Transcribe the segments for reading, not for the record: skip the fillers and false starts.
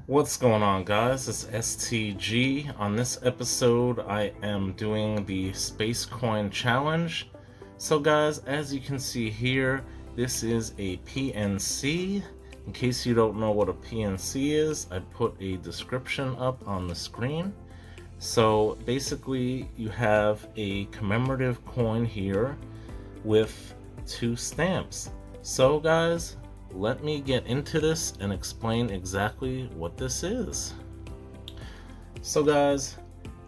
What's going on, guys? It's STG. On this episode, I am doing the Space Coin Challenge. So, guys, as you can see here, this is a PNC. In case you don't know what a PNC is, I put a description up on the screen. So, basically, you have a commemorative coin here with two stamps. So, guys, let me get into this and explain exactly what this is. So guys,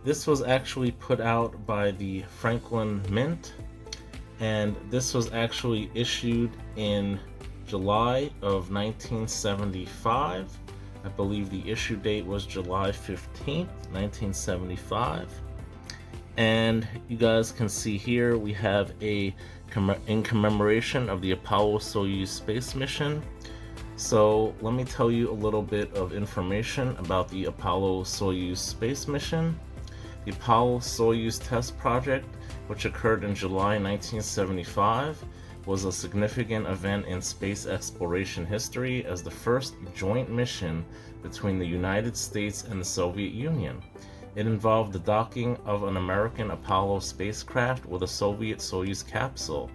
this was actually put out by the Franklin Mint, and this was actually issued in July of 1975. I believe the issue date was July 15th, 1975. And you guys can see here we have in commemoration of the Apollo-Soyuz space mission. So let me tell you a little bit of information about the Apollo-Soyuz space mission. The Apollo-Soyuz test project, which occurred in July 1975, was a significant event in space exploration history as the first joint mission between the United States and the Soviet Union. It involved the docking of an American Apollo spacecraft with a Soviet Soyuz capsule,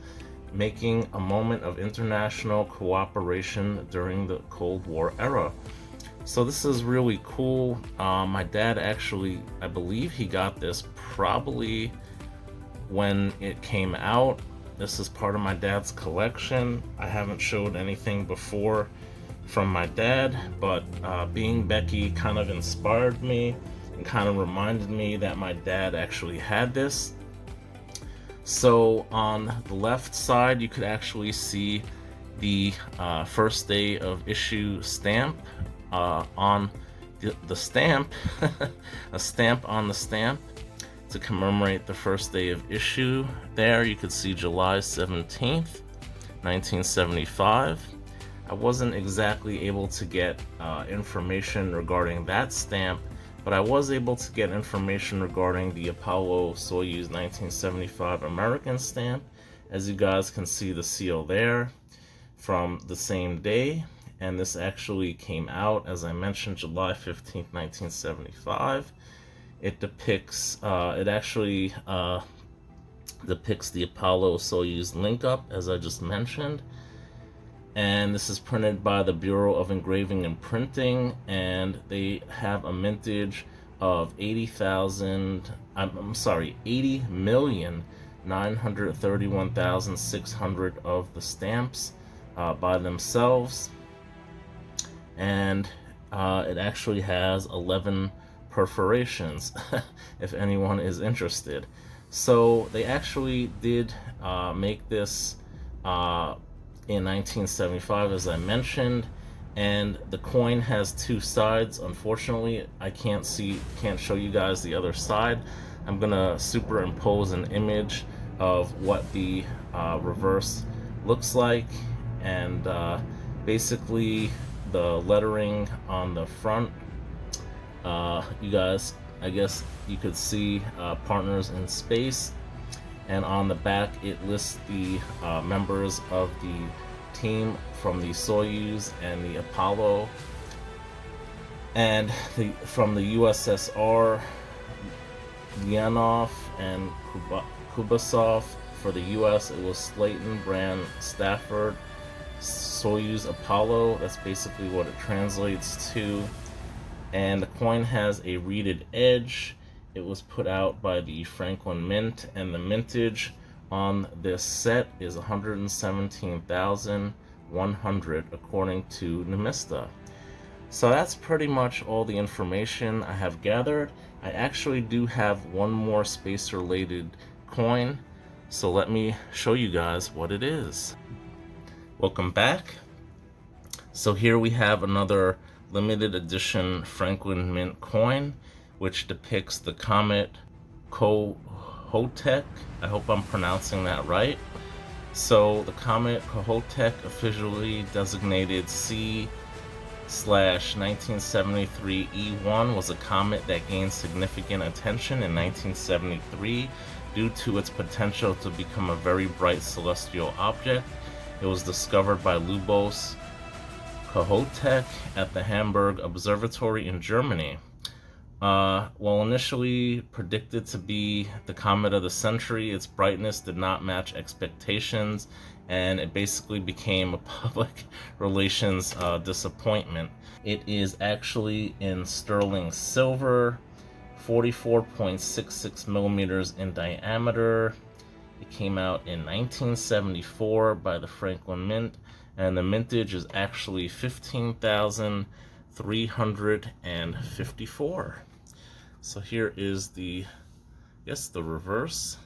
making a moment of international cooperation during the Cold War era. So this is really cool. My dad actually, I believe he got this probably when it came out. This is part of my dad's collection. I haven't showed anything before from my dad, but being Becky kind of inspired me and kind of reminded me that my dad actually had this. So on the left side, you could actually see the first day of issue stamp on the stamp, a stamp on the stamp to commemorate the first day of issue. There you could see July 17th, 1975. I wasn't exactly able to get information regarding that stamp, but I was able to get information regarding the Apollo-Soyuz 1975 American stamp. As you guys can see, the seal there from the same day, and this actually came out, as I mentioned, July 15th, 1975. It depicts, it actually depicts the Apollo-Soyuz link-up, as I just mentioned. And this is printed by the Bureau of Engraving and Printing, and they have a mintage of 80,931,600 of the stamps by themselves. And it actually has 11 perforations, if anyone is interested. So they actually did make this in 1975, as I mentioned, and the coin has two sides. Unfortunately, I can't show you guys the other side. I'm gonna superimpose an image of what the reverse looks like, and basically the lettering on the front, you guys, I guess you could see Partners in Space. And on the back, it lists the members of the team from the Soyuz and the Apollo. And from the USSR, Leonov and Kubasov. For the US, it was Slayton, Brand, Stafford, Soyuz, Apollo. That's basically what it translates to. And the coin has a reeded edge. It was put out by the Franklin Mint, and the mintage on this set is 117,100 according to Nemista. So that's pretty much all the information I have gathered. I actually do have one more space-related coin, so let me show you guys what it is. Welcome back. So here we have another limited edition Franklin Mint coin, which depicts the comet Kohoutek. I hope I'm pronouncing that right. So the comet Kohoutek, officially designated C/1973 E1, was a comet that gained significant attention in 1973 due to its potential to become a very bright celestial object. It was discovered by Lubos Kohoutek at the Hamburg Observatory in Germany. Well, initially predicted to be the comet of the century, its brightness did not match expectations, and it basically became a public relations disappointment. It is actually in sterling silver, 44.66 millimeters in diameter. It came out in 1974 by the Franklin Mint, and the mintage is actually 15,354. So here is the reverse.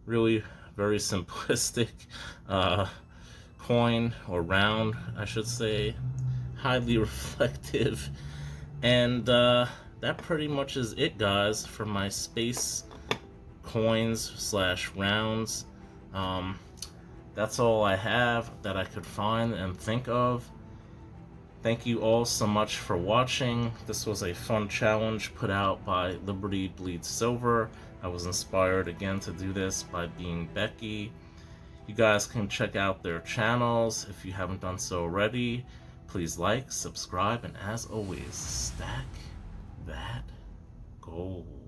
Really very simplistic coin, or round, I should say. Highly reflective. And that pretty much is it, guys, for my space coins / rounds. That's all I have that I could find and think of. Thank you all so much for watching. This was a fun challenge put out by Liberty Bleeds Silver. I was inspired again to do this by Being Becky. You guys can check out their channels if you haven't done so already. Please like, subscribe, and as always, stack that gold.